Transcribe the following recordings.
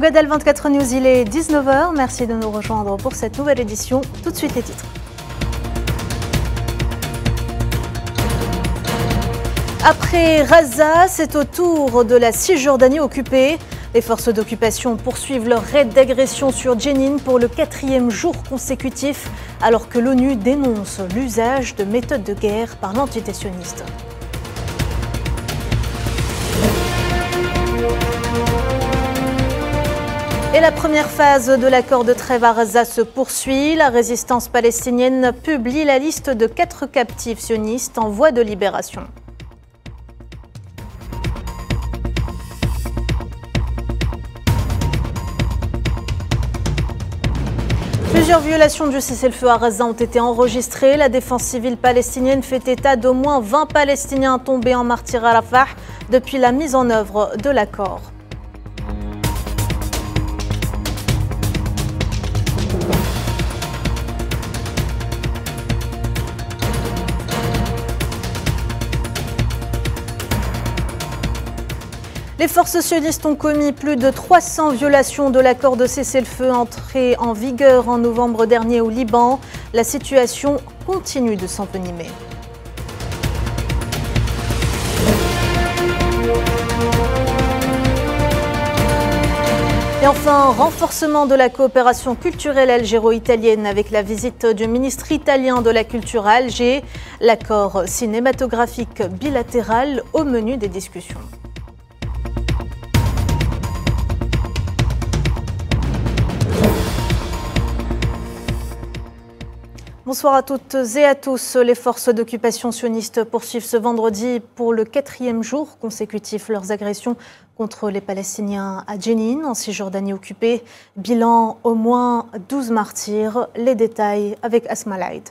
Gadel 24 News, il est 19h. Merci de nous rejoindre pour cette nouvelle édition. Tout de suite les titres. Après Gaza, c'est au tour de la Cisjordanie occupée. Les forces d'occupation poursuivent leur raid d'agression sur Jenin pour le 4e jour consécutif, alors que l'ONU dénonce l'usage de méthodes de guerre par l'entité sioniste. Et la première phase de l'accord de trêve à Gaza se poursuit. La résistance palestinienne publie la liste de 4 captifs sionistes en voie de libération. Plusieurs violations du cessez-le-feu à Gaza ont été enregistrées. La défense civile palestinienne fait état d'au moins 20 Palestiniens tombés en martyre à Rafah depuis la mise en œuvre de l'accord. Les forces sionistes ont commis plus de 300 violations de l'accord de cessez-le-feu entré en vigueur en novembre dernier au Liban. La situation continue de s'envenimer. Et enfin, renforcement de la coopération culturelle algéro-italienne avec la visite du ministre italien de la Culture à Alger. L'accord cinématographique bilatéral au menu des discussions. Bonsoir à toutes et à tous. Les forces d'occupation sionistes poursuivent ce vendredi pour le 4e jour consécutif leurs agressions contre les Palestiniens à Jenin, en Cisjordanie occupée. Bilan au moins 12 martyrs. Les détails avec Asma Laïd.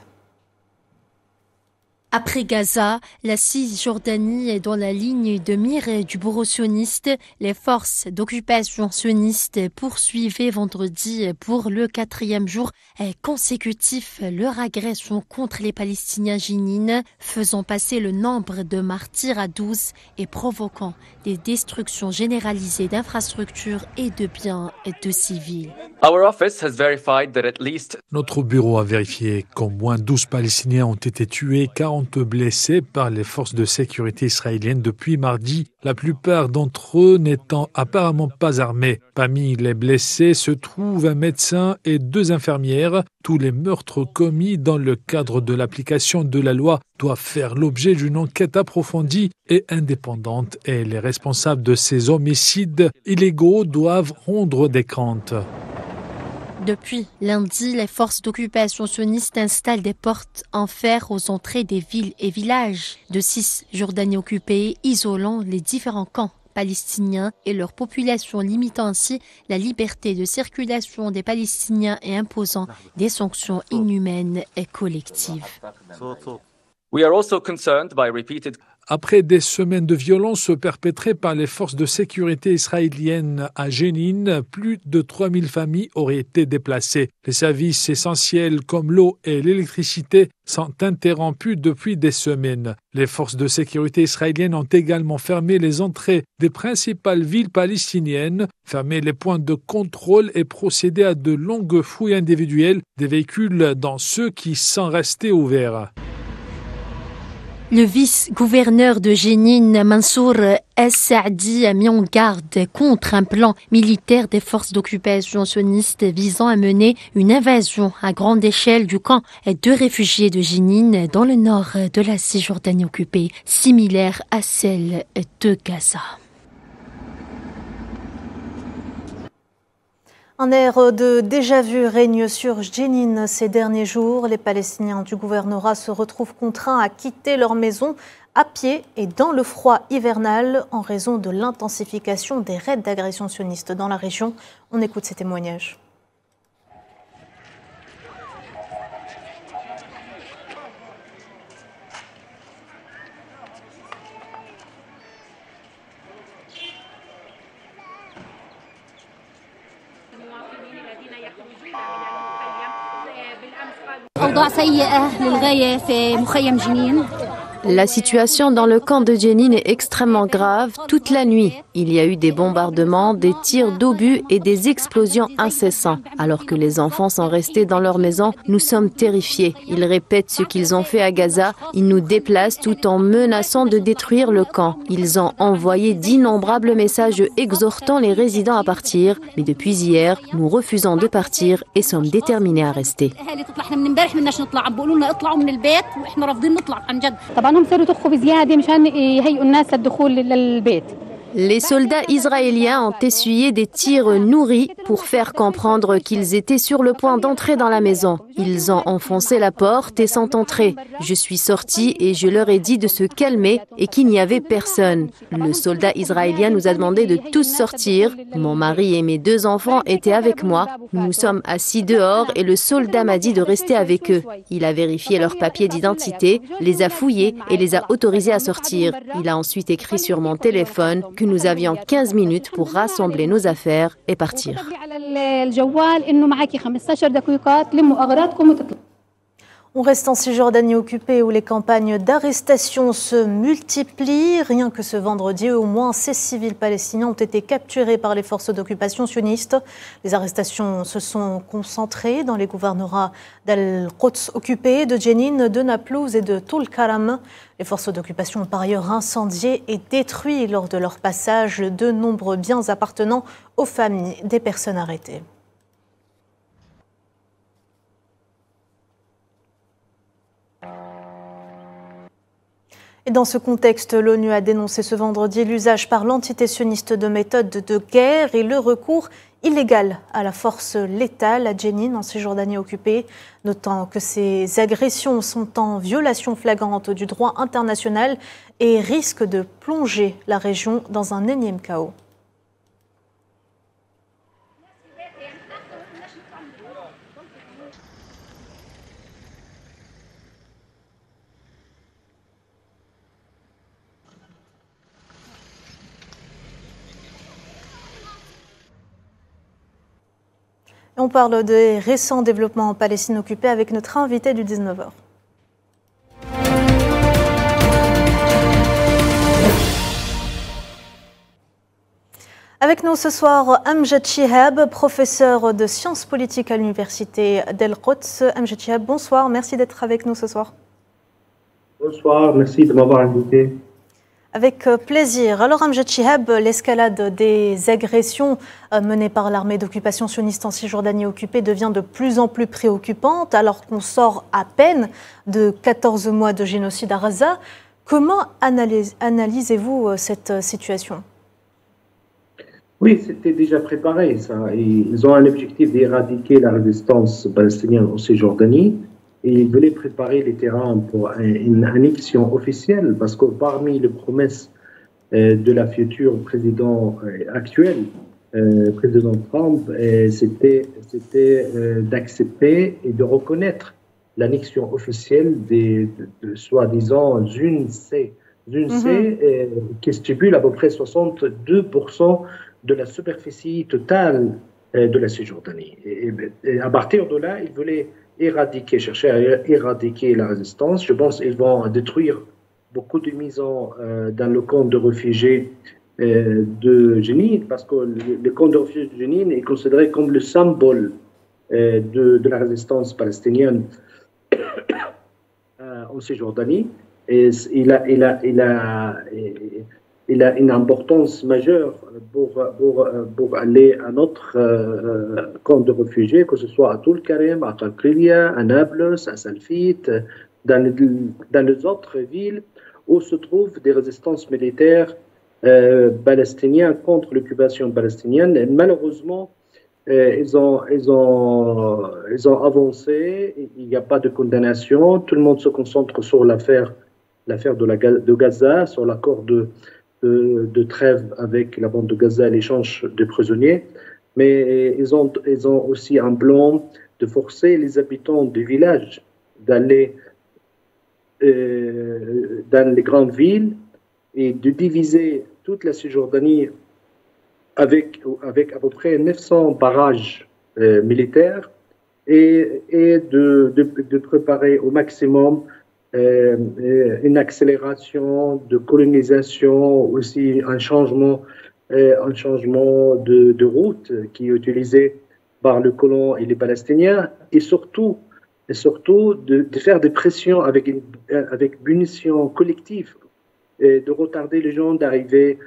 Après Gaza, la Cisjordanie est dans la ligne de mire du bourreau sioniste. Les forces d'occupation sionistes poursuivaient vendredi pour le 4e jour consécutif leur agression contre les Palestiniens à Jenin, faisant passer le nombre de martyrs à 12 et provoquant des destructions généralisées d'infrastructures et de biens et de civils. Notre bureau a vérifié qu'au moins 12 Palestiniens ont été tués, 40 blessés par les forces de sécurité israéliennes depuis mardi, la plupart d'entre eux n'étant apparemment pas armés. Parmi les blessés se trouvent un médecin et 2 infirmières. Tous les meurtres commis dans le cadre de l'application de la loi doivent faire l'objet d'une enquête approfondie et indépendante, et les responsables de ces homicides illégaux doivent rendre des comptes. Depuis lundi, les forces d'occupation sionistes installent des portes en fer aux entrées des villes et villages de Cisjordanie occupée, isolant les différents camps palestiniens et leur population, limitant ainsi la liberté de circulation des Palestiniens et imposant des sanctions inhumaines et collectives. Après des semaines de violence perpétrées par les forces de sécurité israéliennes à Jenin, plus de 3000 familles auraient été déplacées. Les services essentiels comme l'eau et l'électricité sont interrompus depuis des semaines. Les forces de sécurité israéliennes ont également fermé les entrées des principales villes palestiniennes, fermé les points de contrôle et procédé à de longues fouilles individuelles des véhicules dans ceux qui sont restés ouverts. Le vice-gouverneur de Jenin, Mansour Es-Saadi, a mis en garde contre un plan militaire des forces d'occupation sionistes visant à mener une invasion à grande échelle du camp de réfugiés de Jenin dans le nord de la Cisjordanie occupée, similaire à celle de Gaza. Un air de déjà-vu règne sur Jenin ces derniers jours. Les Palestiniens du gouvernorat se retrouvent contraints à quitter leur maison à pied et dans le froid hivernal en raison de l'intensification des raids d'agression sioniste dans la région. On écoute ces témoignages. أوضاع سيئة للغاية في مخيم جنين La situation dans le camp de Jenin est extrêmement grave. Toute la nuit, il y a eu des bombardements, des tirs d'obus et des explosions incessants. Alors que les enfants sont restés dans leur maison, nous sommes terrifiés. Ils répètent ce qu'ils ont fait à Gaza. Ils nous déplacent tout en menaçant de détruire le camp. Ils ont envoyé d'innombrables messages exhortant les résidents à partir. Mais depuis hier, nous refusons de partir et sommes déterminés à rester. Les soldats israéliens ont essuyé des tirs nourris pour faire comprendre qu'ils étaient sur le point d'entrer dans la maison. Ils ont enfoncé la porte et sont entrés. Je suis sortie et je leur ai dit de se calmer et qu'il n'y avait personne. Le soldat israélien nous a demandé de tous sortir. Mon mari et mes 2 enfants étaient avec moi. Nous nous sommes assis dehors et le soldat m'a dit de rester avec eux. Il a vérifié leurs papiers d'identité, les a fouillés et les a autorisés à sortir. Il a ensuite écrit sur mon téléphone que nous avions 15 minutes pour rassembler nos affaires et partir. On reste en Cisjordanie occupée où les campagnes d'arrestation se multiplient. Rien que ce vendredi, au moins 16 civils palestiniens ont été capturés par les forces d'occupation sionistes. Les arrestations se sont concentrées dans les gouvernorats d'Al-Quds occupés, de Jenin, de Naplouse et de Tulkarem. Les forces d'occupation ont par ailleurs incendié et détruit lors de leur passage de nombreux biens appartenant aux familles des personnes arrêtées. Et dans ce contexte, l'ONU a dénoncé ce vendredi l'usage par l'entité sioniste de méthodes de guerre et le recours illégal à la force létale à Jenin, en Cisjordanie occupée, notant que ces agressions sont en violation flagrante du droit international et risquent de plonger la région dans un énième chaos. On parle des récents développements en Palestine occupée avec notre invité du 19h. Avec nous ce soir, Amjad Chihab, professeur de sciences politiques à l'université d'Al-Quds. Amjad Chihab, bonsoir, merci d'être avec nous ce soir. Bonsoir, merci de m'avoir invité. Avec plaisir. Alors Amjad Chihab, l'escalade des agressions menées par l'armée d'occupation sioniste en Cisjordanie occupée devient de plus en plus préoccupante alors qu'on sort à peine de 14 mois de génocide à Gaza. Comment analysez-vous cette situation ? Oui, c'était déjà préparé ça. Ils ont un objectif d'éradiquer la résistance palestinienne en Cisjordanie. Et ils voulaient préparer les terrains pour une annexion officielle, parce que parmi les promesses de la future président actuel, président Trump, c'était d'accepter et de reconnaître l'annexion officielle de soi-disant zone C, qui stipule à peu près 62% de la superficie totale de la Cisjordanie. Et à partir de là, ils voulaient chercher à éradiquer la résistance. Je pense qu'ils vont détruire beaucoup de maisons dans le camp de réfugiés de Jenin, parce que le camp de réfugiés de Jenin est considéré comme le symbole de la résistance palestinienne en Cisjordanie. Et il a une importance majeure pour aller à notre camp de réfugiés, que ce soit à Tulkarem, à Qalqilia, à Nablus, à Salfit, dans les autres villes où se trouvent des résistances militaires palestiniennes contre l'occupation palestinienne. Et malheureusement, ils ont avancé, il n'y a pas de condamnation, tout le monde se concentre sur l'affaire de Gaza, sur l'accord de trêve avec la bande de Gaza et l'échange de prisonniers, mais ils ont aussi un plan de forcer les habitants du village d'aller dans les grandes villes et de diviser toute la Cisjordanie avec à peu près 900 barrages militaires et de préparer au maximum une accélération de colonisation, aussi un changement de route qui est utilisé par le colon et les Palestiniens, et surtout de faire des pressions avec punition collective, et de retarder les gens d'arriver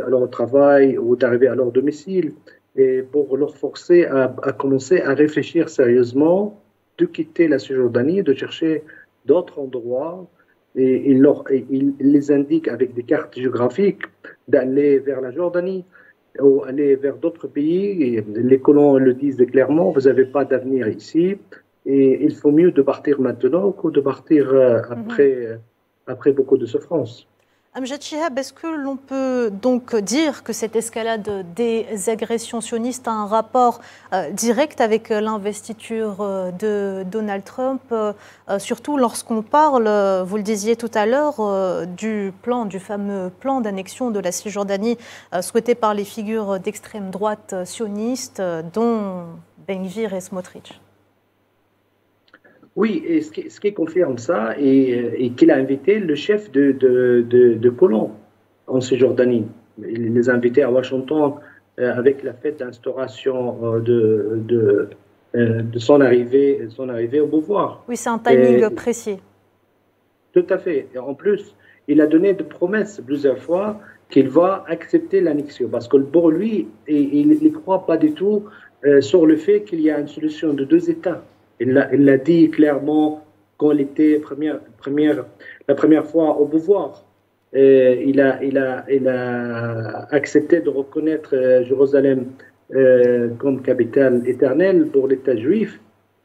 à leur travail ou d'arriver à leur domicile, et pour leur forcer à commencer à réfléchir sérieusement, de quitter la Cisjordanie, de chercher d'autres endroits, et il les indique avec des cartes géographiques d'aller vers la Jordanie ou aller vers d'autres pays. Et les colons le disent clairement, vous n'avez pas d'avenir ici, et il faut mieux de partir maintenant que de partir après beaucoup de souffrance. Amjad Chihab, est-ce que l'on peut donc dire que cette escalade des agressions sionistes a un rapport direct avec l'investiture de Donald Trump, surtout lorsqu'on parle, vous le disiez tout à l'heure, du fameux plan d'annexion de la Cisjordanie souhaité par les figures d'extrême droite sionistes, dont Ben Gvir et Smotrich? Oui, et ce qui confirme ça, et qu'il a invité le chef de colons en Cisjordanie. Il les a invités à Washington avec la fête d'instauration de son arrivée au pouvoir. Oui, c'est un timing précis. Tout à fait. Et en plus, il a donné des promesses plusieurs fois qu'il va accepter l'annexion, parce que pour lui, il ne croit pas du tout sur le fait qu'il y a une solution de deux États. Il l'a dit clairement quand il était la première fois au pouvoir. Il a accepté de reconnaître Jérusalem comme capitale éternelle pour l'État juif.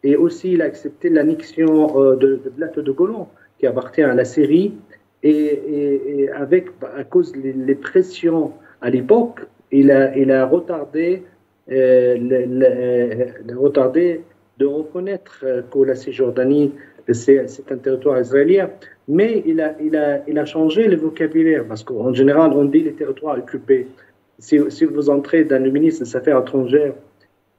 Et aussi, il a accepté l'annexion de plateau de Golan, qui appartient à la Syrie. Et à cause des pressions à l'époque, il a retardé de reconnaître que la Cisjordanie, c'est un territoire israélien, mais il a changé le vocabulaire, parce qu'en général, on dit les territoires occupés. Si vous entrez dans le ministre des Affaires étrangères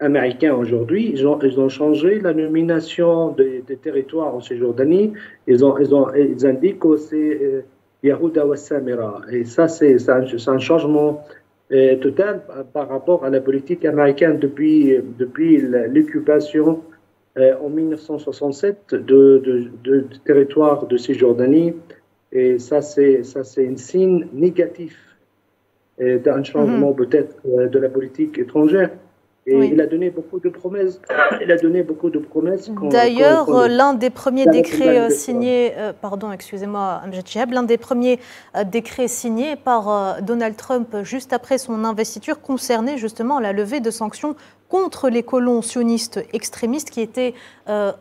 américain aujourd'hui, ils ont changé la nomination des territoires en Cisjordanie, ils indiquent que c'est Yehuda wa Samira, et ça, c'est un changement total par rapport à la politique américaine depuis l'occupation en 1967 du territoire de Cisjordanie. Et ça, c'est un signe négatif d'un changement peut-être de la politique étrangère. Et oui. Il a donné beaucoup de promesses. D'ailleurs, l'un des premiers décrets signés, pardon, excusez-moi, Amjad Chihab, l'un des premiers décrets signés par Donald Trump juste après son investiture concernait justement la levée de sanctions contre les colons sionistes extrémistes qui étaient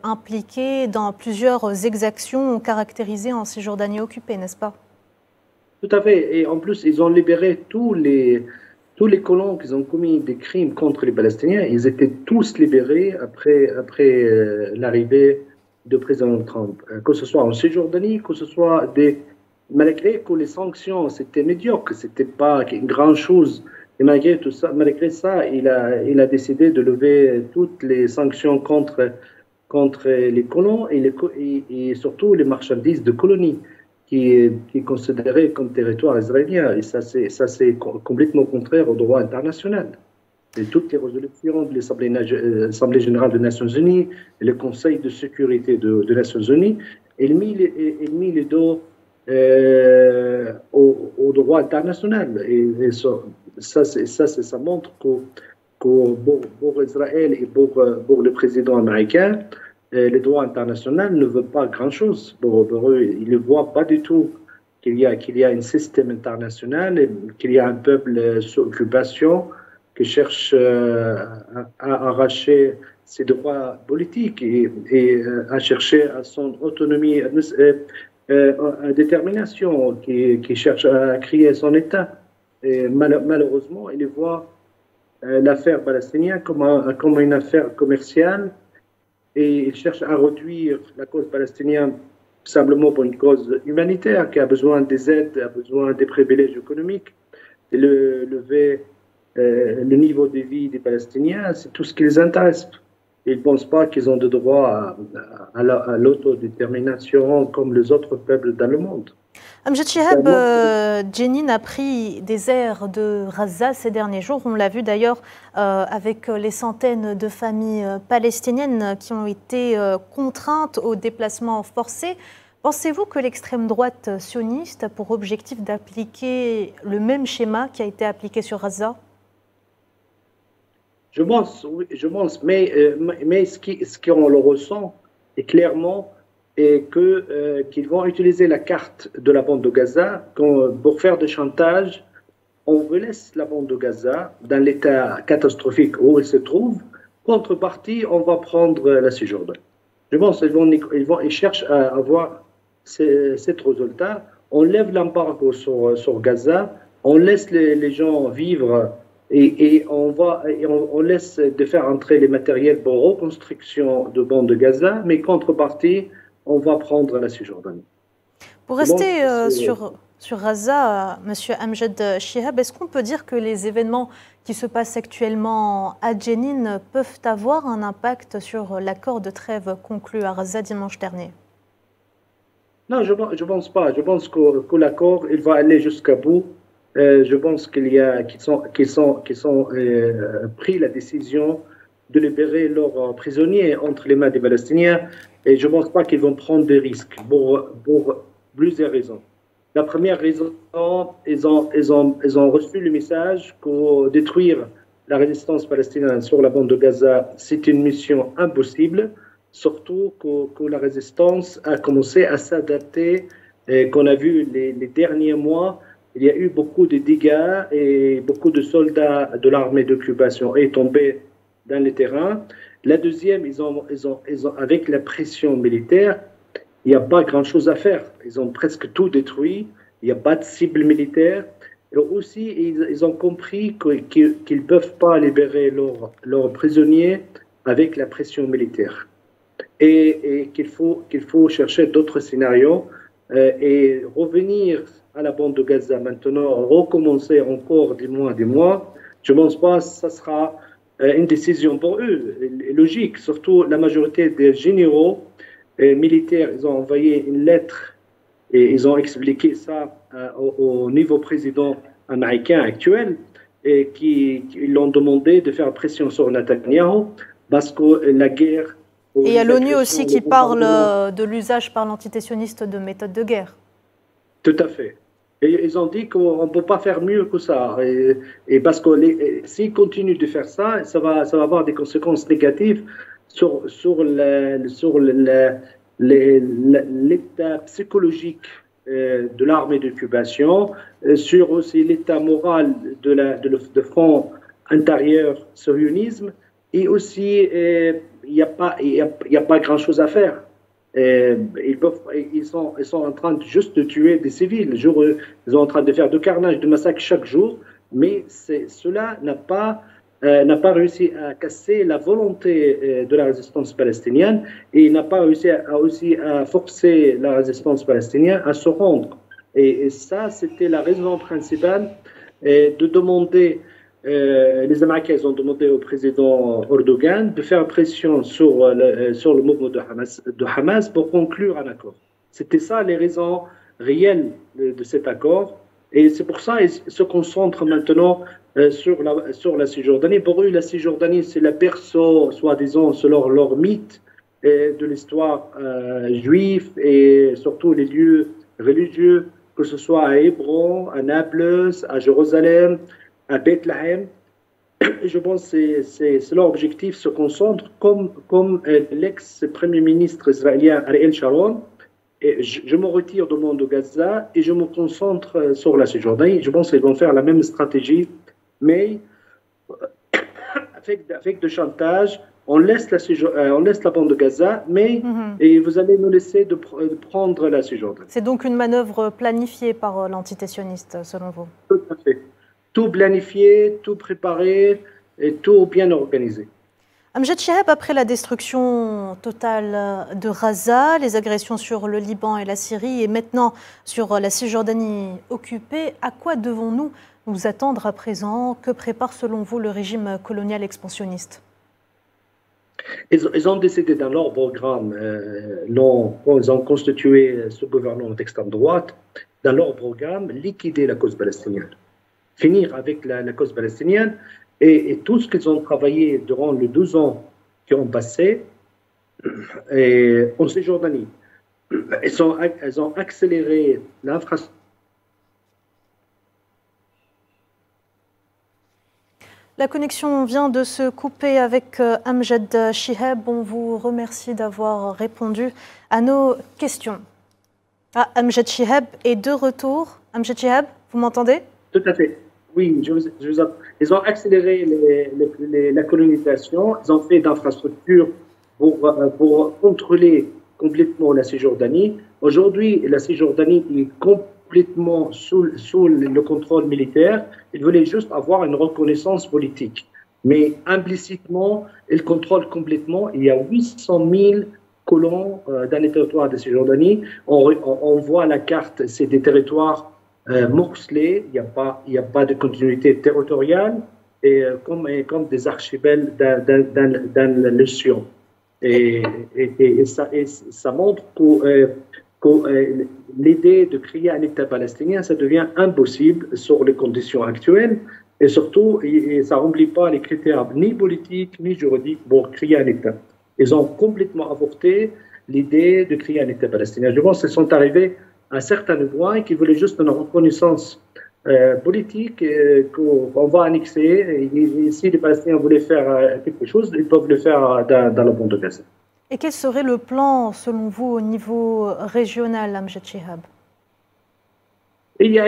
impliqués dans plusieurs exactions caractérisées en Cisjordanie occupée, n'est-ce pas? Tout à fait. Et en plus, ils ont libéré tous les colons qui ont commis des crimes contre les Palestiniens. Ils étaient tous libérés après l'arrivée du président Trump. Que ce soit en Cisjordanie, que ce soit malgré que les sanctions, c'était médiocre, c'était pas une grande chose. Et malgré ça, il a décidé de lever toutes les sanctions contre les colons et surtout les marchandises de colonies qui est considéré comme territoire israélien. Et ça, c'est complètement contraire au droit international. Et toutes les résolutions de l'Assemblée générale des Nations unies et le Conseil de sécurité des Nations unies, il mis les dos au droit international. Et ça montre que pour Israël et pour le président américain, le droit international ne veut pas grand-chose. Pour eux, ils ne voient pas du tout qu'il y a un système international, et qu'il y a un peuple sous occupation qui cherche à arracher ses droits politiques et à chercher à son autonomie, à détermination, qui cherche à créer son État. Et malheureusement, ils voient l'affaire palestinienne comme une affaire commerciale, et ils cherchent à réduire la cause palestinienne simplement pour une cause humanitaire qui a besoin des aides, a besoin des privilèges économiques, et lever le niveau de vie des Palestiniens, c'est tout ce qui les intéresse. ils ne pensent pas qu'ils ont de droit à l'autodétermination comme les autres peuples dans le monde. Amjad Chihab, Jenin a pris des airs de Gaza ces derniers jours. On l'a vu d'ailleurs avec les centaines de familles palestiniennes qui ont été contraintes au déplacement forcé. Pensez-vous que l'extrême droite sioniste a pour objectif d'appliquer le même schéma qui a été appliqué sur Gaza? Je pense, oui, mais ce qu'on le ressent est clairement qu'ils vont utiliser la carte de la bande de Gaza pour faire des chantages. On laisse la bande de Gaza dans l'état catastrophique où elle se trouve. Contrepartie, on va prendre la Cisjordanie. Je pense qu'ils cherchent à avoir cet résultat. On lève l'embargo sur Gaza, on laisse les gens vivre et on laisse de faire entrer les matériels pour reconstruction de bande de Gaza, mais contrepartie, on va prendre la Cisjordanie. Pour rester sur Gaza, M. Amjad Chihab, est-ce qu'on peut dire que les événements qui se passent actuellement à Jenin peuvent avoir un impact sur l'accord de trêve conclu à Gaza dimanche dernier? Non, je ne pense pas. Je pense que l'accord il va aller jusqu'à bout. Je pense qu'ils ont pris la décision de libérer leurs prisonniers entre les mains des Palestiniens. Et je ne pense pas qu'ils vont prendre des risques pour plusieurs raisons. La première raison, ils ont reçu le message que détruire la résistance palestinienne sur la bande de Gaza, c'est une mission impossible. Surtout que la résistance a commencé à s'adapter, qu'on a vu les derniers mois, il y a eu beaucoup de dégâts et beaucoup de soldats de l'armée d'occupation sont tombés dans le terrain. La deuxième, avec la pression militaire, il n'y a pas grand-chose à faire. Ils ont presque tout détruit, il n'y a pas de cible militaire. Et aussi, ils ont compris qu'ils ne peuvent pas libérer leurs prisonniers avec la pression militaire. Et qu'il faut chercher d'autres scénarios et revenir à la bande de Gaza maintenant, recommencer encore des mois. Je ne pense pas que ce sera une décision pour eux, logique. Surtout la majorité des généraux militaires, ils ont envoyé une lettre et ils ont expliqué ça au niveau président américain actuel et ils l'ont demandé de faire pression sur Netanyahou parce que la guerre. Et il y a l'ONU aussi qui parle de l'usage par l'entité sioniste de méthodes de guerre. Tout à fait. Et ils ont dit qu'on ne peut pas faire mieux que ça. Et parce que s'ils continuent de faire ça, ça va avoir des conséquences négatives sur l'état psychologique de l'armée d'occupation, sur aussi l'état moral de front intérieur sionisme, et aussi il n'y a pas grand-chose à faire. Ils sont en train juste de tuer des civils. Ils sont en train de faire de carnage, de massacres chaque jour, mais cela n'a pas réussi à casser la volonté de la résistance palestinienne et n'a pas réussi à forcer la résistance palestinienne à se rendre. Et ça, c'était la raison principale de demander. Les Américains ont demandé au président Erdogan de faire pression sur le mouvement de Hamas pour conclure un accord. C'était ça les raisons réelles de cet accord. Et c'est pour ça qu'ils se concentrent maintenant sur la Cisjordanie. Pour eux, la Cisjordanie, c'est la berceau, soi-disant, selon leur mythe de l'histoire juive et surtout les lieux religieux, que ce soit à Hébron, à Naples, à Jérusalem, à Bethléem. Je pense que c'est leur objectif, se concentre comme l'ex-premier ministre israélien Ariel Sharon. Et je me retire du monde de Gaza et je me concentre sur la Cisjordanie. Je pense qu'ils vont faire la même stratégie, mais avec de chantage. On laisse la bande de Gaza, mais et vous allez nous laisser de prendre la Cisjordanie. C'est donc une manœuvre planifiée par l'entité sioniste, selon vous? Tout à fait. Tout planifié, tout préparé et tout bien organisé. Amjad Chihab, après la destruction totale de Gaza, les agressions sur le Liban et la Syrie et maintenant sur la Cisjordanie occupée, à quoi devons-nous nous attendre à présent? Que prépare selon vous le régime colonial expansionniste? Ils ont décidé dans leur programme, quand ils ont constitué ce gouvernement d'extrême droite, dans leur programme, liquider la cause palestinienne, finir avec la cause palestinienne et tout ce qu'ils ont travaillé durant les 12 ans qui ont passé en Cisjordanie. Ils ont accéléré l'infrastructure. La connexion vient de se couper avec Amjad Chihab. On vous remercie d'avoir répondu à nos questions. Ah, Amjad Chihab est de retour. Amjad Chihab, vous m'entendez? Tout à fait. Oui, ils ont accéléré la colonisation, ils ont fait d'infrastructures pour contrôler complètement la Cisjordanie. Aujourd'hui, la Cisjordanie est complètement sous le contrôle militaire. Ils voulaient juste avoir une reconnaissance politique. Mais implicitement, ils contrôlent complètement. Il y a 800 000 colons dans les territoires de Cisjordanie. On voit la carte, c'est des territoires morcelés. Il n'y a pas de continuité territoriale, et comme des archipels dans l'océan. Et ça montre que l'idée de créer un État palestinien, ça devient impossible sur les conditions actuelles, et surtout, ça ne remplit pas les critères ni politiques ni juridiques pour créer un État. Ils ont complètement avorté l'idée de créer un État palestinien. Je pense qu'ils sont arrivés à un certain point et qu'ils voulaient juste une reconnaissance politique qu'on va annexer. Et si les Palestiniens voulaient faire quelque chose, ils peuvent le faire dans la bande de Gaza. Et quel serait le plan, selon vous, au niveau régional, Amjad Chihab? Il y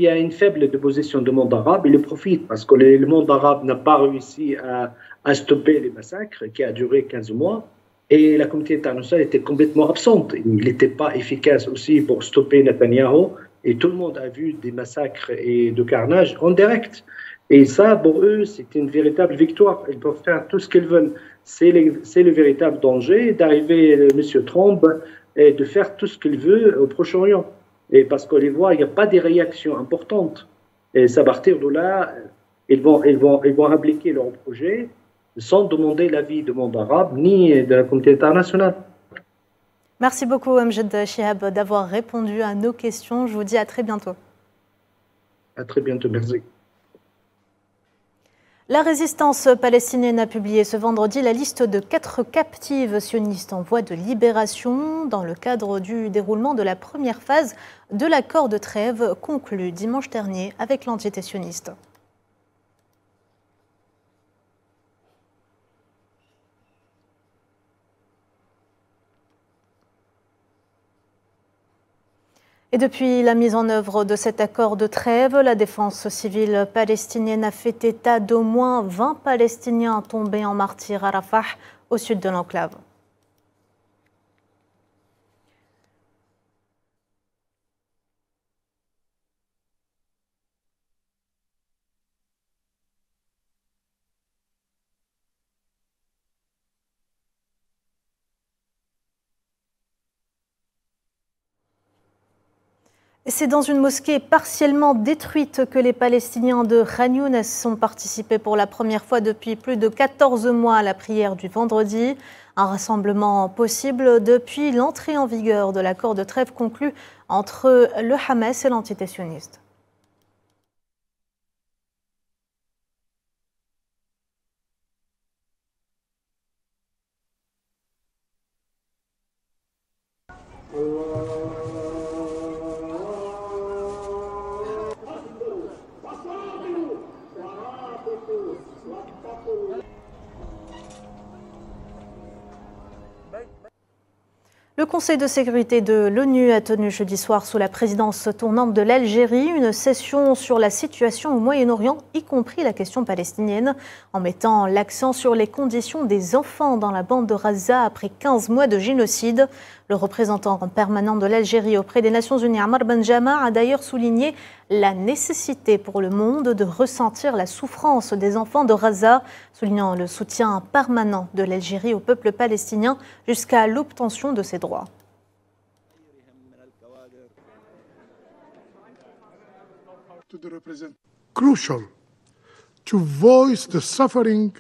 a une faible position du monde arabe. Il profite parce que le monde arabe n'a pas réussi à stopper les massacres qui a duré 15 mois. Et la communauté internationale était complètement absente. Il n'était pas efficace aussi pour stopper Netanyahou. Et tout le monde a vu des massacres et de carnage en direct. Et ça, pour eux, c'est une véritable victoire. Ils peuvent faire tout ce qu'ils veulent. C'est le véritable danger d'arriver, M. Trump, et de faire tout ce qu'il veut au Proche-Orient. Et parce qu'on les voit, il n'y a pas des réactions importantes. Et à partir de là, ils vont appliquer leur projet sans demander l'avis du monde arabe ni de la communauté internationale. Merci beaucoup, Amjad Chihab, d'avoir répondu à nos questions. Je vous dis à très bientôt. À très bientôt, merci. La résistance palestinienne a publié ce vendredi la liste de 4 captives sionistes en voie de libération dans le cadre du déroulement de la première phase de l'accord de trêve conclu dimanche dernier avec l'entité sioniste. Et depuis la mise en œuvre de cet accord de trêve, la défense civile palestinienne a fait état d'au moins 20 Palestiniens tombés en martyrs à Rafah, au sud de l'enclave. C'est dans une mosquée partiellement détruite que les Palestiniens de Khan Younes ont participé pour la première fois depuis plus de 14 mois à la prière du vendredi. Un rassemblement possible depuis l'entrée en vigueur de l'accord de trêve conclu entre le Hamas et l'entité sioniste. Le Conseil de sécurité de l'ONU a tenu jeudi soir sous la présidence tournante de l'Algérie une session sur la situation au Moyen-Orient, y compris la question palestinienne, en mettant l'accent sur les conditions des enfants dans la bande de Gaza après 15 mois de génocide. Le représentant permanent de l'Algérie auprès des Nations Unies, Ammar Benjama, a d'ailleurs souligné la nécessité pour le monde de ressentir la souffrance des enfants de Gaza, soulignant le soutien permanent de l'Algérie au peuple palestinien jusqu'à l'obtention de ses droits. Crucial to voice the suffering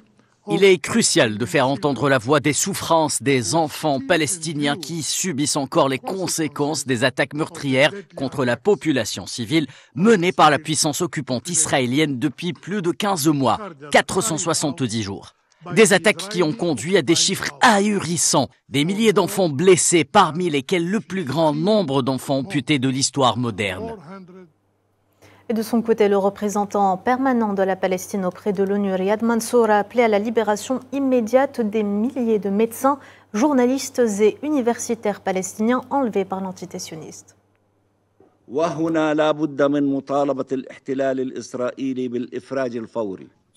Il est crucial de faire entendre la voix des souffrances des enfants palestiniens qui subissent encore les conséquences des attaques meurtrières contre la population civile menées par la puissance occupante israélienne depuis plus de 15 mois, 470 jours. Des attaques qui ont conduit à des chiffres ahurissants, des milliers d'enfants blessés, parmi lesquels le plus grand nombre d'enfants amputés de l'histoire moderne. Et de son côté, le représentant permanent de la Palestine auprès de l'ONU, Riyad Mansour, a appelé à la libération immédiate des milliers de médecins, journalistes et universitaires palestiniens enlevés par l'entité sioniste.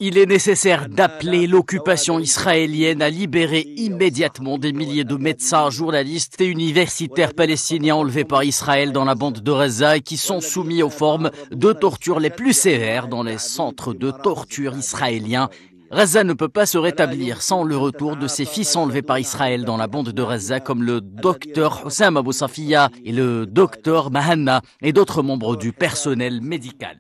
Il est nécessaire d'appeler l'occupation israélienne à libérer immédiatement des milliers de médecins, journalistes et universitaires palestiniens enlevés par Israël dans la bande de Gaza et qui sont soumis aux formes de torture les plus sévères dans les centres de torture israéliens. Gaza ne peut pas se rétablir sans le retour de ses fils enlevés par Israël dans la bande de Gaza comme le docteur Hossam Abou Safiya et le docteur Mahanna et d'autres membres du personnel médical.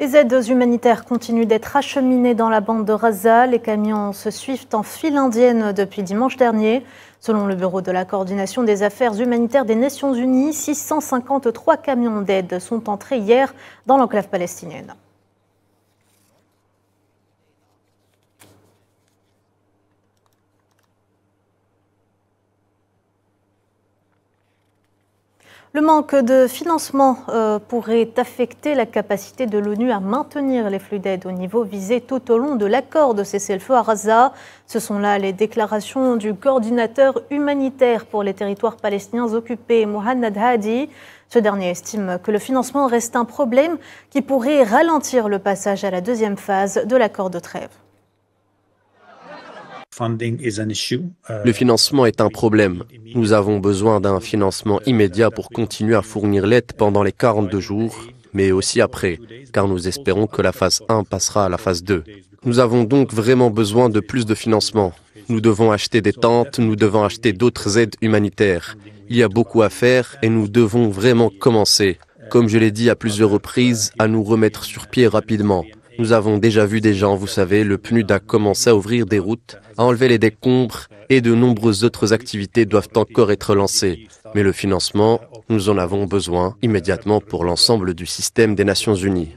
Les aides humanitaires continuent d'être acheminées dans la bande de Gaza. Les camions se suivent en file indienne depuis dimanche dernier. Selon le Bureau de la coordination des affaires humanitaires des Nations Unies, 653 camions d'aide sont entrés hier dans l'enclave palestinienne. Le manque de financement pourrait affecter la capacité de l'ONU à maintenir les flux d'aide au niveau visé tout au long de l'accord de cessez-le-feu à Gaza. Ce sont là les déclarations du coordinateur humanitaire pour les territoires palestiniens occupés, Mohamed Hadi. Ce dernier estime que le financement reste un problème qui pourrait ralentir le passage à la deuxième phase de l'accord de trêve. Le financement est un problème. Nous avons besoin d'un financement immédiat pour continuer à fournir l'aide pendant les 42 jours, mais aussi après, car nous espérons que la phase 1 passera à la phase 2. Nous avons donc vraiment besoin de plus de financement. Nous devons acheter des tentes, nous devons acheter d'autres aides humanitaires. Il y a beaucoup à faire et nous devons vraiment commencer, comme je l'ai dit à plusieurs reprises, à nous remettre sur pied rapidement. Nous avons déjà vu des gens, vous savez, le PNUD a commencé à ouvrir des routes, à enlever les décombres et de nombreuses autres activités doivent encore être lancées. Mais le financement, nous en avons besoin immédiatement pour l'ensemble du système des Nations Unies.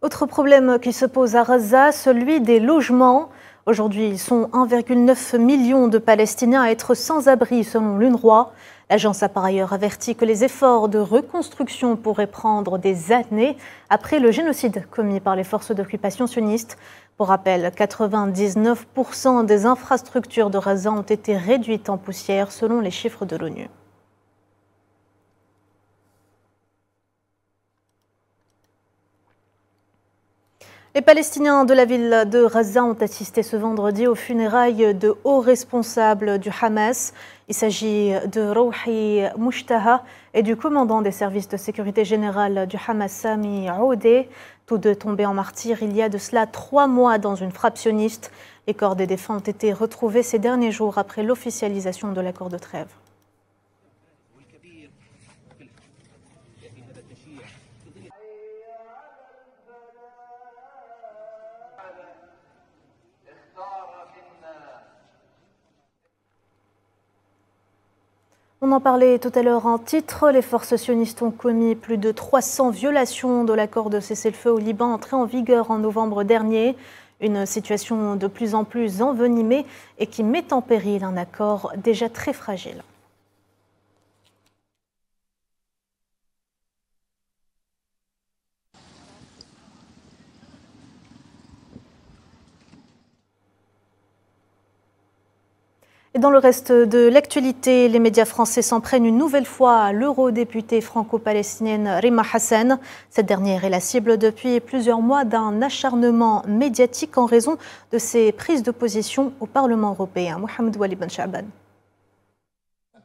Autre problème qui se pose à Gaza, celui des logements. Aujourd'hui, ils sont 1,9 million de Palestiniens à être sans abri selon l'UNRWA. L'agence a par ailleurs averti que les efforts de reconstruction pourraient prendre des années après le génocide commis par les forces d'occupation sionistes. Pour rappel, 99% des infrastructures de Gaza ont été réduites en poussière selon les chiffres de l'ONU. Les Palestiniens de la ville de Gaza ont assisté ce vendredi aux funérailles de hauts responsables du Hamas. Il s'agit de Rouhi Mushtaha et du commandant des services de sécurité générale du Hamas, Sami Aoudeh, tous deux tombés en martyrs il y a de cela 3 mois dans une frappe sioniste. Les corps des défunts ont été retrouvés ces derniers jours après l'officialisation de l'accord de trêve. On en parlait tout à l'heure en titre. Les forces sionistes ont commis plus de 300 violations de l'accord de cessez-le-feu au Liban entré en vigueur en novembre dernier. Une situation de plus en plus envenimée et qui met en péril un accord déjà très fragile. Et dans le reste de l'actualité, les médias français s'en prennent une nouvelle fois à l'eurodéputée franco-palestinienne Rima Hassan. Cette dernière est la cible depuis plusieurs mois d'un acharnement médiatique en raison de ses prises de position au Parlement européen. Mohamed Wali Ben Sha'ban.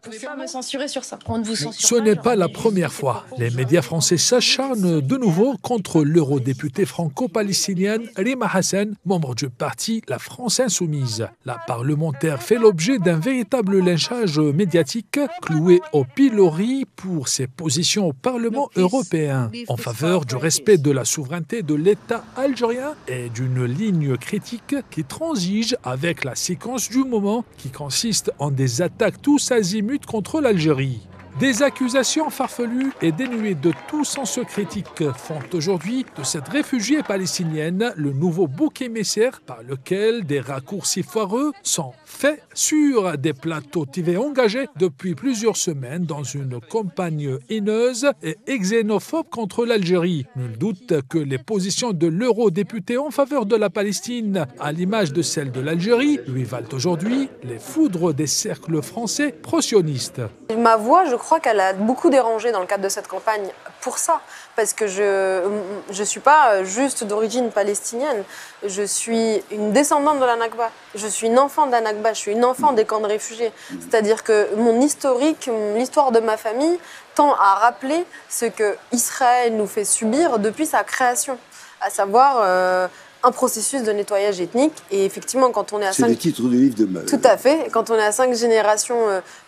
Vous ne pouvez pas me censurer sur ça. On ne vous censure Ce n'est pas la première fois. Les médias français s'acharnent de nouveau contre l'eurodéputée franco-palestinienne Rima Hassan, membre du parti La France Insoumise. La parlementaire fait l'objet d'un véritable lynchage médiatique, clouée au pilori pour ses positions au Parlement européen en faveur du respect de la souveraineté de l'État algérien et d'une ligne critique qui transige avec la séquence du moment qui consiste en des attaques tous azimuts contre l'Algérie. Des accusations farfelues et dénuées de tout sens critique font aujourd'hui de cette réfugiée palestinienne le nouveau bouc émissaire par lequel des raccourcis foireux sont faits sur des plateaux TV engagés depuis plusieurs semaines dans une campagne haineuse et xénophobe contre l'Algérie. Nul doute que les positions de l'eurodéputé en faveur de la Palestine, à l'image de celles de l'Algérie, lui valent aujourd'hui les foudres des cercles français pro-sionistes. Ma voix, je crois qu'elle a beaucoup dérangé dans le cadre de cette campagne pour ça, parce que je suis pas juste d'origine palestinienne, je suis une descendante de la Nakba, je suis une enfant de la Nakba, je suis une enfant des camps de réfugiés. C'est-à-dire que mon historique, l'histoire de ma famille tend à rappeler ce que Israël nous fait subir depuis sa création, à savoir un processus de nettoyage ethnique. Et effectivement, quand on est à 5... C'est le titre du livre de Meul. Tout à fait. Quand on est à 5 générations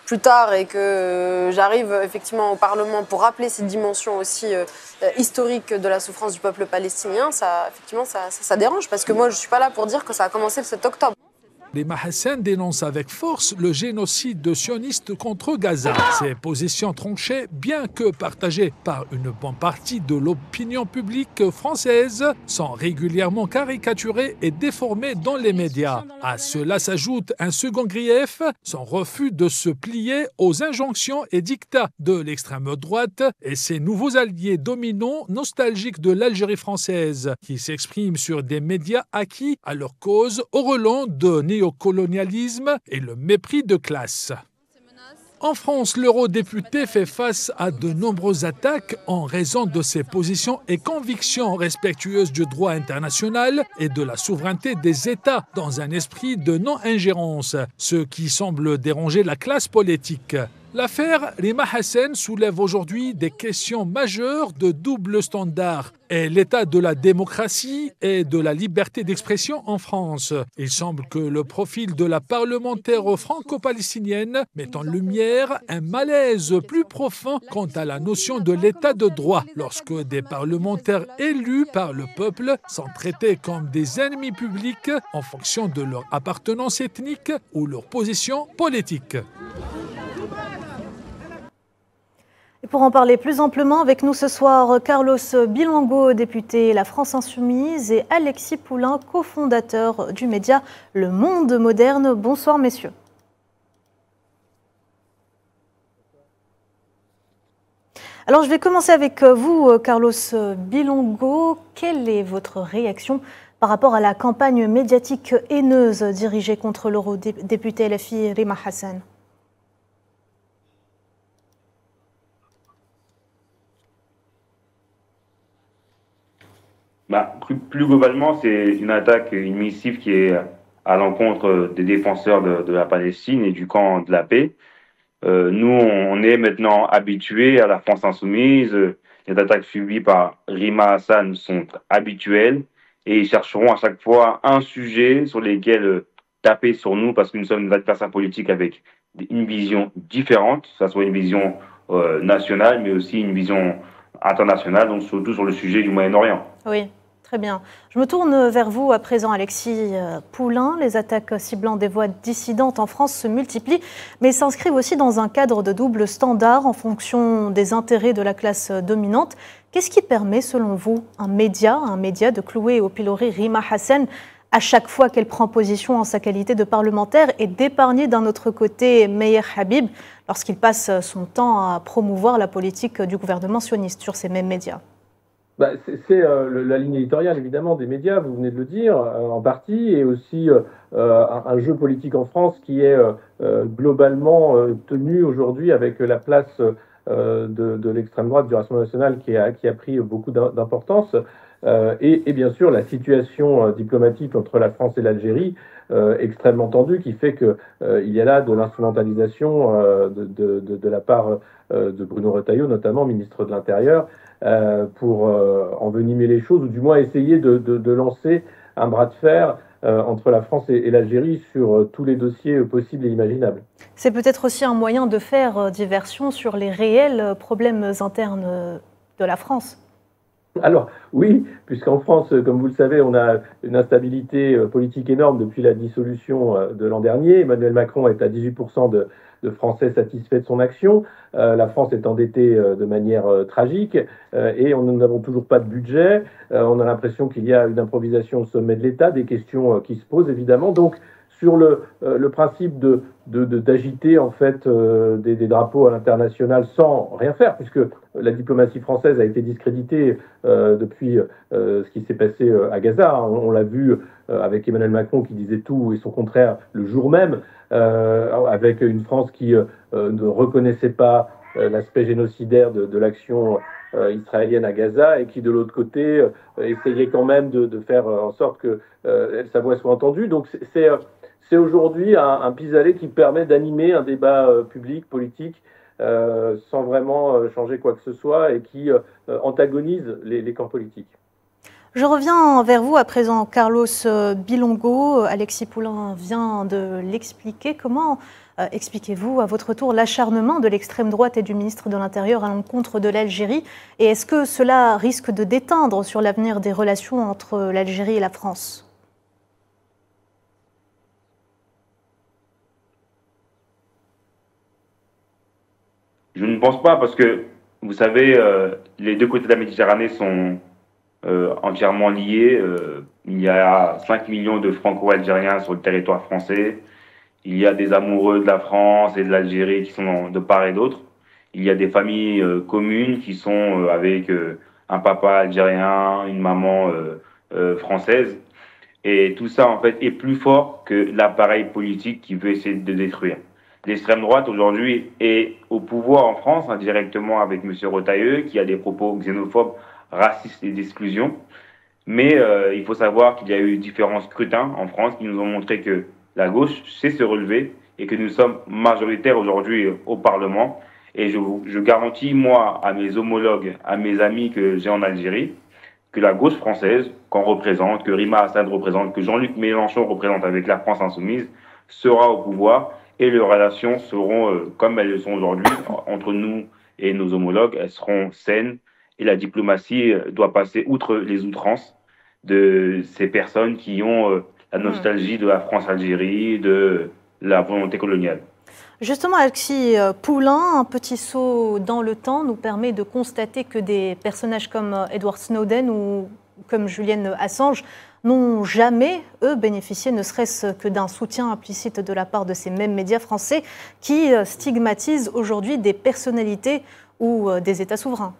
plus tard et que j'arrive effectivement au Parlement pour rappeler ces dimensions aussi historiques de la souffrance du peuple palestinien, ça dérange. Parce que moi, je ne suis pas là pour dire que ça a commencé le 7 octobre. Rima Hassan dénonce avec force le génocide sioniste contre Gaza. Ces positions tranchées, bien que partagées par une bonne partie de l'opinion publique française, sont régulièrement caricaturées et déformées dans les médias. À cela s'ajoute un second grief, son refus de se plier aux injonctions et dictats de l'extrême droite et ses nouveaux alliés dominants nostalgiques de l'Algérie française, qui s'expriment sur des médias acquis à leur cause au relent de néocolonialisme et le mépris de classe. En France, l'eurodéputé fait face à de nombreuses attaques en raison de ses positions et convictions respectueuses du droit international et de la souveraineté des États dans un esprit de non-ingérence, ce qui semble déranger la classe politique. L'affaire Rima Hassan soulève aujourd'hui des questions majeures de double standard et l'état de la démocratie et de la liberté d'expression en France. Il semble que le profil de la parlementaire franco-palestinienne met en lumière un malaise plus profond quant à la notion de l'état de droit lorsque des parlementaires élus par le peuple sont traités comme des ennemis publics en fonction de leur appartenance ethnique ou leur position politique. Et pour en parler plus amplement avec nous ce soir, Carlos Bilongo, député La France Insoumise, et Alexis Poulain, cofondateur du média Le Monde Moderne. Bonsoir messieurs. Alors je vais commencer avec vous, Carlos Bilongo. Quelle est votre réaction par rapport à la campagne médiatique haineuse dirigée contre l'eurodéputé LFI Rima Hassan ? Plus globalement, c'est une attaque, une missive qui est à l'encontre des défenseurs de la Palestine et du camp de la paix. Nous, on est maintenant habitués à la France Insoumise. Les attaques subies par Rima Hassan sont habituelles et ils chercheront à chaque fois un sujet sur lequel taper sur nous parce que nous sommes des adversaires politiques avec une vision différente, que ce soit une vision nationale mais aussi une vision internationale, donc surtout sur le sujet du Moyen-Orient. Oui, très bien. Je me tourne vers vous à présent, Alexis Poulain. Les attaques ciblant des voix dissidentes en France se multiplient, mais s'inscrivent aussi dans un cadre de double standard en fonction des intérêts de la classe dominante. Qu'est-ce qui permet, selon vous, un média de clouer au pilori Rima Hassan à chaque fois qu'elle prend position en sa qualité de parlementaire et d'épargner d'un autre côté Meir Habib lorsqu'il passe son temps à promouvoir la politique du gouvernement sioniste sur ces mêmes médias? C'est la ligne éditoriale, évidemment, des médias, vous venez de le dire, en partie, et aussi un jeu politique en France qui est globalement tenu aujourd'hui avec la place de l'extrême droite du Rassemblement national qui a pris beaucoup d'importance. Et bien sûr, la situation diplomatique entre la France et l'Algérie, extrêmement tendue, qui fait qu'il y a là de l'instrumentalisation de la part de Bruno Retailleau, notamment ministre de l'Intérieur, pour envenimer les choses, ou du moins essayer de lancer un bras de fer entre la France et l'Algérie sur tous les dossiers possibles et imaginables. C'est peut-être aussi un moyen de faire diversion sur les réels problèmes internes de la France. Alors oui, puisqu'en France, comme vous le savez, on a une instabilité politique énorme depuis la dissolution de l'an dernier. Emmanuel Macron est à 18% de Français satisfaits de son action. La France est endettée de manière tragique et nous n'avons toujours pas de budget. On a l'impression qu'il y a une improvisation au sommet de l'État, des questions qui se posent évidemment. Donc sur le principe d'agiter en fait des drapeaux à l'international sans rien faire, puisque la diplomatie française a été discréditée depuis ce qui s'est passé à Gaza. On l'a vu avec Emmanuel Macron qui disait tout et son contraire le jour même, avec une France qui ne reconnaissait pas l'aspect génocidaire de l'action israélienne à Gaza et qui, de l'autre côté, essayait quand même de faire en sorte que sa voix soit entendue. Donc c'est aujourd'hui un pis-aller qui permet d'animer un débat public, politique, sans vraiment changer quoi que ce soit et qui antagonise les camps politiques. Je reviens vers vous à présent, Carlos Bilongo. Alexis Poulain vient de l'expliquer. Comment expliquez-vous à votre tour l'acharnement de l'extrême droite et du ministre de l'Intérieur à l'encontre de l'Algérie? Et est-ce que cela risque de déteindre sur l'avenir des relations entre l'Algérie et la France? Je ne pense pas parce que, vous savez, les deux côtés de la Méditerranée sont entièrement liés. Il y a 5 millions de Franco-Algériens sur le territoire français. Il y a des amoureux de la France et de l'Algérie qui sont de part et d'autre. Il y a des familles communes qui sont avec un papa algérien, une maman française. Et tout ça, en fait, est plus fort que l'appareil politique qui veut essayer de détruire. L'extrême droite, aujourd'hui, est au pouvoir en France, indirectement avec M. Retailleau, qui a des propos xénophobes, racistes et d'exclusion. Mais il faut savoir qu'il y a eu différents scrutins en France qui nous ont montré que la gauche sait se relever et que nous sommes majoritaires aujourd'hui au Parlement. Et je garantis, moi, à mes homologues, à mes amis que j'ai en Algérie, que la gauche française, qu'on représente, que Rima Assad représente, que Jean-Luc Mélenchon représente avec la France insoumise, sera au pouvoir et les relations seront, comme elles le sont aujourd'hui, entre nous et nos homologues, elles seront saines et la diplomatie doit passer outre les outrances de ces personnes qui ont la nostalgie de la France-Algérie, de la volonté coloniale. Justement, Alexis Poulain, un petit saut dans le temps nous permet de constater que des personnages comme Edward Snowden ou comme Julian Assange n'ont jamais, eux, bénéficié ne serait-ce que d'un soutien implicite de la part de ces mêmes médias français qui stigmatisent aujourd'hui des personnalités ou des États souverains.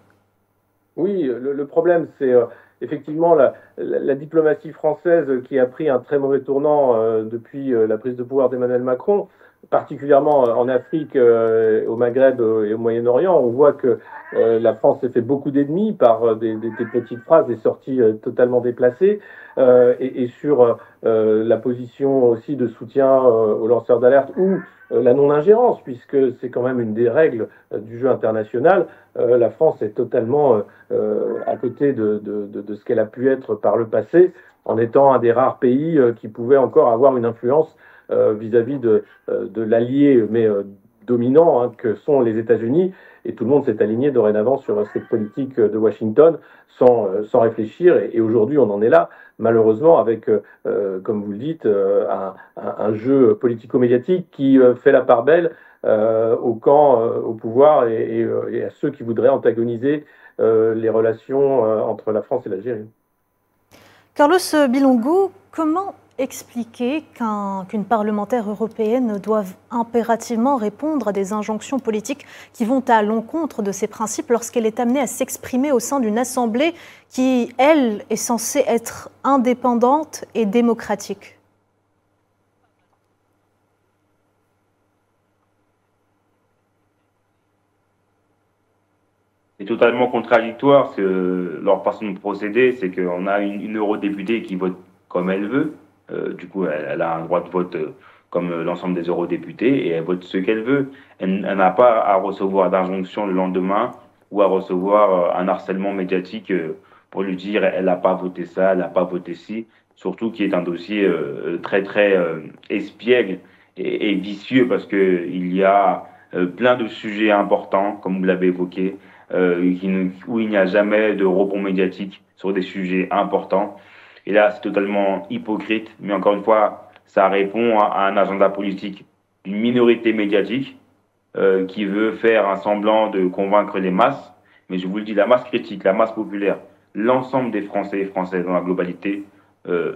Oui, le problème, c'est effectivement la diplomatie française qui a pris un très mauvais tournant depuis la prise de pouvoir d'Emmanuel Macron, particulièrement en Afrique, au Maghreb et au Moyen-Orient. On voit que la France s'est fait beaucoup d'ennemis par des petites phrases, des sorties totalement déplacées, et sur la position aussi de soutien aux lanceurs d'alerte ou la non-ingérence, puisque c'est quand même une des règles du jeu international. La France est totalement à côté de ce qu'elle a pu être par le passé, en étant un des rares pays qui pouvait encore avoir une influence vis-à-vis de l'allié mais dominant hein, que sont les États-Unis, et tout le monde s'est aligné dorénavant sur cette politique de Washington sans réfléchir, et aujourd'hui on en est là, malheureusement, avec, comme vous le dites, un jeu politico-médiatique qui fait la part belle au camp au pouvoir et à ceux qui voudraient antagoniser les relations entre la France et l'Algérie. Carlos Bilongo, comment expliquer qu'une parlementaire européenne doive impérativement répondre à des injonctions politiques qui vont à l'encontre de ses principes lorsqu'elle est amenée à s'exprimer au sein d'une assemblée qui, elle, est censée être indépendante et démocratique? c'est totalement contradictoire leur façon de procéder. C'est qu'on a une eurodéputée qui vote comme elle veut. Du coup, elle a un droit de vote comme l'ensemble des eurodéputés et elle vote ce qu'elle veut. Elle n'a pas à recevoir d'injonction le lendemain ou à recevoir un harcèlement médiatique pour lui dire elle n'a pas voté ça, elle n'a pas voté ci. Surtout qui est un dossier très très espiègle et vicieux parce qu'il y a plein de sujets importants, comme vous l'avez évoqué, où il n'y a jamais de rebond médiatique sur des sujets importants. Et là, c'est totalement hypocrite, mais encore une fois, ça répond à un agenda politique d'une minorité médiatique qui veut faire un semblant de convaincre les masses. Mais je vous le dis, la masse critique, la masse populaire, l'ensemble des Français et Françaises dans la globalité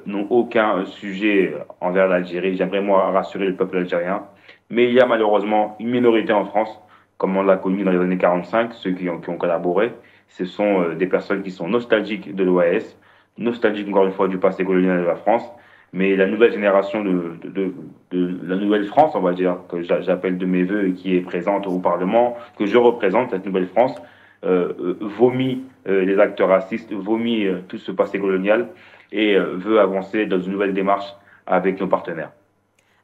n'ont aucun sujet envers l'Algérie. J'aimerais, moi, rassurer le peuple algérien. Mais il y a malheureusement une minorité en France, comme on l'a connu dans les années 45, ceux qui ont collaboré. Ce sont des personnes qui sont nostalgiques de l'OAS, nostalgiques encore une fois du passé colonial de la France. Mais la nouvelle génération de la nouvelle France, on va dire, que j'appelle de mes voeux et qui est présente au Parlement, que je représente, cette nouvelle France, vomit les acteurs racistes, vomit tout ce passé colonial et veut avancer dans une nouvelle démarche avec nos partenaires.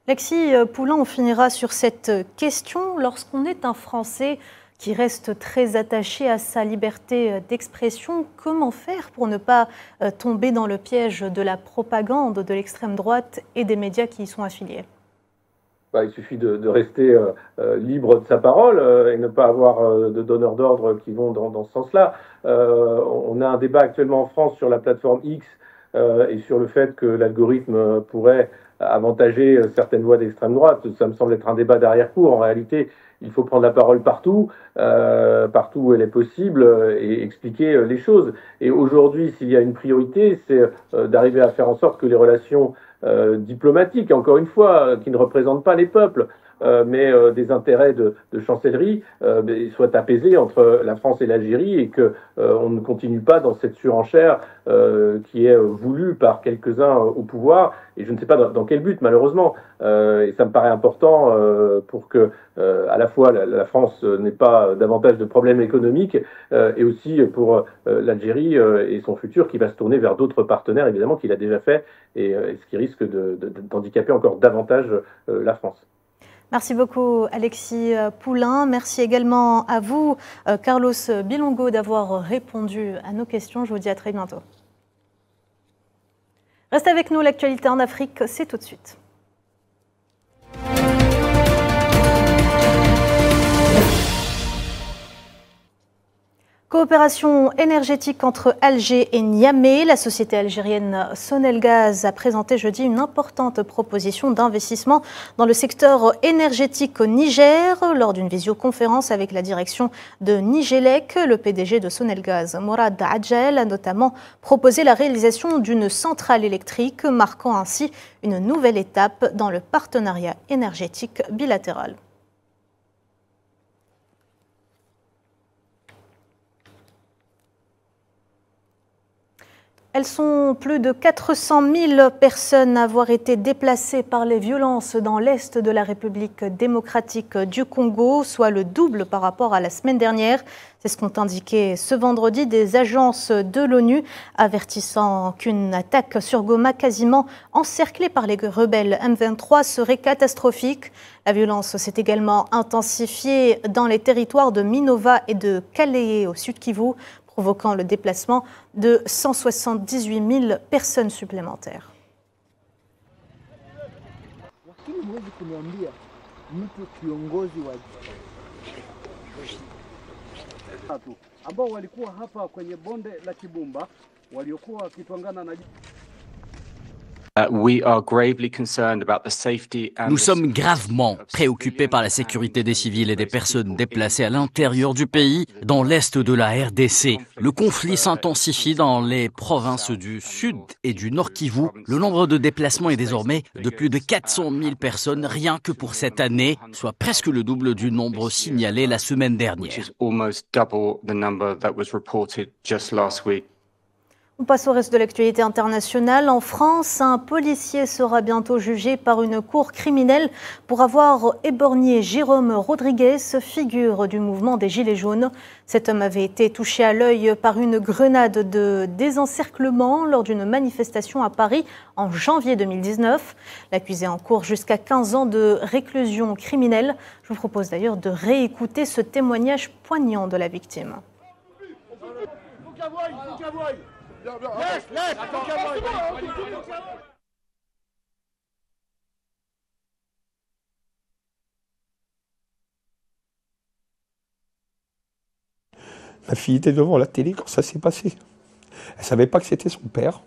Alexis Poulain, on finira sur cette question. Lorsqu'on est un Français qui reste très attaché à sa liberté d'expression, comment faire pour ne pas tomber dans le piège de la propagande de l'extrême droite et des médias qui y sont affiliés? Il suffit de rester libre de sa parole et ne pas avoir de donneurs d'ordre qui vont dans ce sens-là. On a un débat actuellement en France sur la plateforme X et sur le fait que l'algorithme pourrait avantager certaines voix d'extrême droite. Ça me semble être un débat d'arrière-cour. En réalité, il faut prendre la parole partout où elle est possible et expliquer les choses. Et aujourd'hui, s'il y a une priorité, c'est d'arriver à faire en sorte que les relations diplomatiques, encore une fois, qui ne représentent pas les peuples, mais des intérêts de chancellerie soient apaisés entre la France et l'Algérie et qu'on ne continue pas dans cette surenchère qui est voulue par quelques-uns au pouvoir. Et je ne sais pas dans quel but, malheureusement. Et ça me paraît important pour que, à la fois, la France n'ait pas davantage de problèmes économiques et aussi pour l'Algérie et son futur qui va se tourner vers d'autres partenaires, évidemment, qu'il a déjà fait, et ce qui risque d'handicaper encore davantage la France. Merci beaucoup Alexis Poulain. Merci également à vous, Carlos Bilongo, d'avoir répondu à nos questions. Je vous dis à très bientôt. Restez avec nous, l'actualité en Afrique, c'est tout de suite. Coopération énergétique entre Alger et Niamey. La société algérienne Sonelgaz a présenté jeudi une importante proposition d'investissement dans le secteur énergétique au Niger. Lors d'une visioconférence avec la direction de Nigélec, le PDG de Sonelgaz, Mourad Adjel, a notamment proposé la réalisation d'une centrale électrique, marquant ainsi une nouvelle étape dans le partenariat énergétique bilatéral. Elles sont plus de 400 000 personnes à avoir été déplacées par les violences dans l'est de la République démocratique du Congo, soit le double par rapport à la semaine dernière. C'est ce qu'ont indiqué ce vendredi des agences de l'ONU, avertissant qu'une attaque sur Goma quasiment encerclée par les rebelles M23 serait catastrophique. La violence s'est également intensifiée dans les territoires de Minova et de Kaleye au sud Kivu, provoquant le déplacement de 178 000 personnes supplémentaires. Nous sommes gravement préoccupés par la sécurité des civils et des personnes déplacées à l'intérieur du pays, dans l'est de la RDC. Le conflit s'intensifie dans les provinces du sud et du nord Kivu. Le nombre de déplacements est désormais de plus de 400 000 personnes rien que pour cette année, soit presque le double du nombre signalé la semaine dernière. On passe au reste de l'actualité internationale. En France, un policier sera bientôt jugé par une cour criminelle pour avoir éborgné Jérôme Rodriguez, figure du mouvement des Gilets jaunes. Cet homme avait été touché à l'œil par une grenade de désencerclement lors d'une manifestation à Paris en janvier 2019. L'accusé encourt jusqu'à 15 ans de réclusion criminelle. Je vous propose d'ailleurs de réécouter ce témoignage poignant de la victime. Ma fille était devant la télé quand ça s'est passé. Elle ne savait pas que c'était son père,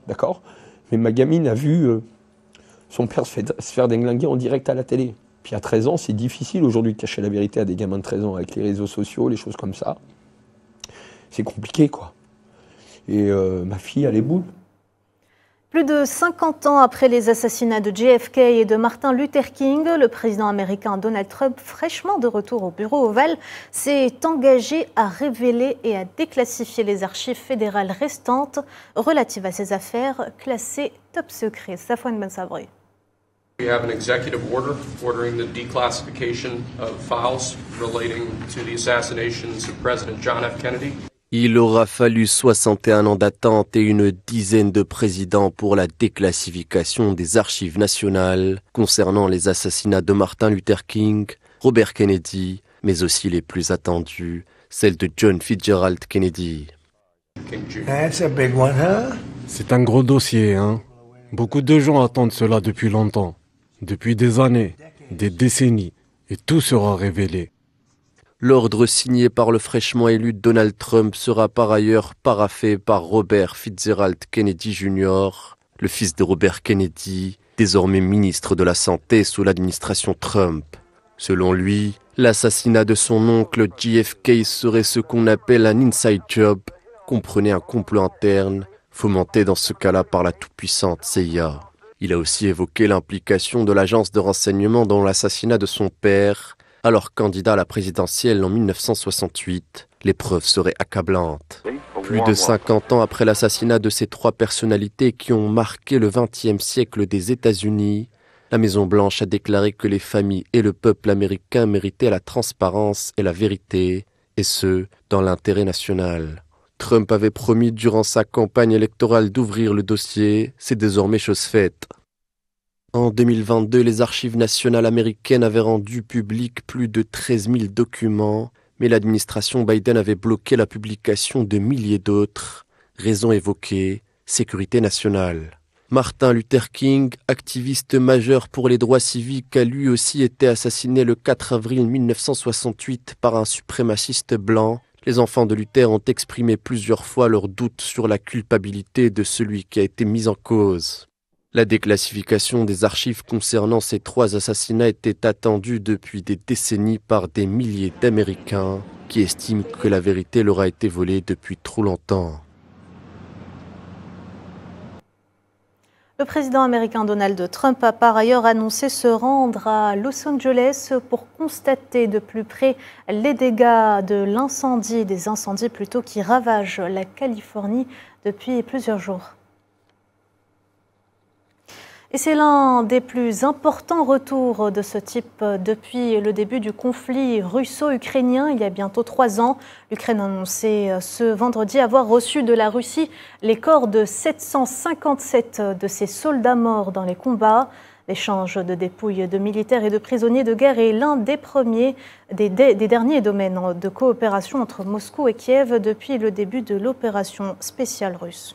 d'accord? Mais ma gamine a vu son père se faire déglinguer en direct à la télé. Puis à 13 ans, c'est difficile aujourd'hui de cacher la vérité à des gamins de 13 ans avec les réseaux sociaux, les choses comme ça. C'est compliqué, quoi. Et ma fille a les boules. Plus de 50 ans après les assassinats de JFK et de Martin Luther King, le président américain Donald Trump, fraîchement de retour au bureau ovale, s'est engagé à révéler et à déclassifier les archives fédérales restantes relatives à ces affaires classées top secret. Safwan Ben Sabri. We have an executive order ordering the declassification of files relating to the assassinations of President John F. Kennedy. Il aura fallu 61 ans d'attente et une dizaine de présidents pour la déclassification des archives nationales concernant les assassinats de Martin Luther King, Robert Kennedy, mais aussi les plus attendus, celle de John Fitzgerald Kennedy. C'est un gros dossier, hein. Beaucoup de gens attendent cela depuis longtemps, depuis des années, des décennies, et tout sera révélé. L'ordre signé par le fraîchement élu Donald Trump sera par ailleurs paraphé par Robert Fitzgerald Kennedy Jr., le fils de Robert Kennedy, désormais ministre de la Santé sous l'administration Trump. Selon lui, l'assassinat de son oncle JFK serait ce qu'on appelle un inside job, comprenait un complot interne, fomenté dans ce cas-là par la toute-puissante CIA. Il a aussi évoqué l'implication de l'agence de renseignement dans l'assassinat de son père. Alors candidat à la présidentielle en 1968, les preuves seraient accablantes. Plus de 50 ans après l'assassinat de ces trois personnalités qui ont marqué le XXe siècle des États-Unis, la Maison-Blanche a déclaré que les familles et le peuple américain méritaient la transparence et la vérité, et ce, dans l'intérêt national. Trump avait promis durant sa campagne électorale d'ouvrir le dossier, c'est désormais chose faite. En 2022, les archives nationales américaines avaient rendu public plus de 13 000 documents, mais l'administration Biden avait bloqué la publication de milliers d'autres. Raison évoquée, sécurité nationale. Martin Luther King, activiste majeur pour les droits civiques, a lui aussi été assassiné le 4 avril 1968 par un suprémaciste blanc. Les enfants de Luther ont exprimé plusieurs fois leurs doutes sur la culpabilité de celui qui a été mis en cause. La déclassification des archives concernant ces trois assassinats était attendue depuis des décennies par des milliers d'Américains qui estiment que la vérité leur a été volée depuis trop longtemps. Le président américain Donald Trump a par ailleurs annoncé se rendre à Los Angeles pour constater de plus près les dégâts des incendies plutôt qui ravagent la Californie depuis plusieurs jours. Et c'est l'un des plus importants retours de ce type depuis le début du conflit russo-ukrainien, il y a bientôt 3 ans. L'Ukraine a annoncé ce vendredi avoir reçu de la Russie les corps de 757 de ses soldats morts dans les combats. L'échange de dépouilles de militaires et de prisonniers de guerre est l'un des derniers domaines de coopération entre Moscou et Kiev depuis le début de l'opération spéciale russe.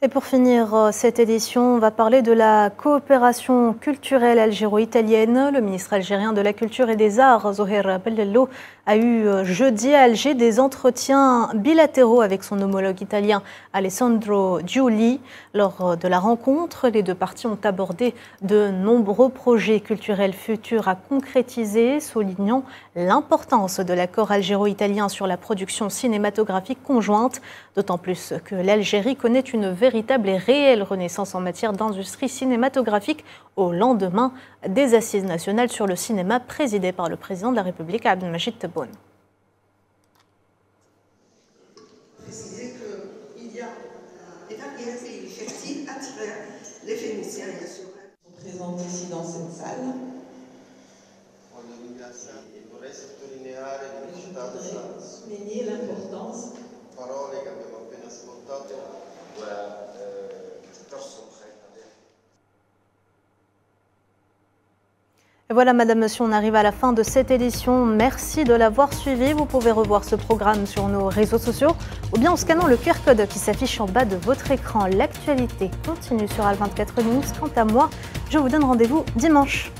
Et pour finir cette édition, on va parler de la coopération culturelle algéro-italienne. Le ministre algérien de la Culture et des Arts, Zoher Bellello, a eu jeudi à Alger des entretiens bilatéraux avec son homologue italien Alessandro Giuli. Lors de la rencontre, les deux parties ont abordé de nombreux projets culturels futurs à concrétiser, soulignant l'importance de l'accord algéro-italien sur la production cinématographique conjointe, d'autant plus que l'Algérie connaît une véritable et réelle renaissance en matière d'industrie cinématographique au lendemain des assises nationales sur le cinéma présidées par le président de la République, Abdelmajid Tebboune. Préciser qu'il y a des barrières et fertiles à travers les Phéniciens et Assyriens. Sont présents ici dans cette salle. Je voudrais souligner l'importance. Et voilà, Madame, Monsieur, on arrive à la fin de cette édition. Merci de l'avoir suivi. Vous pouvez revoir ce programme sur nos réseaux sociaux ou bien en scannant le QR code qui s'affiche en bas de votre écran. L'actualité continue sur Al 24 News. Quant à moi, je vous donne rendez-vous dimanche.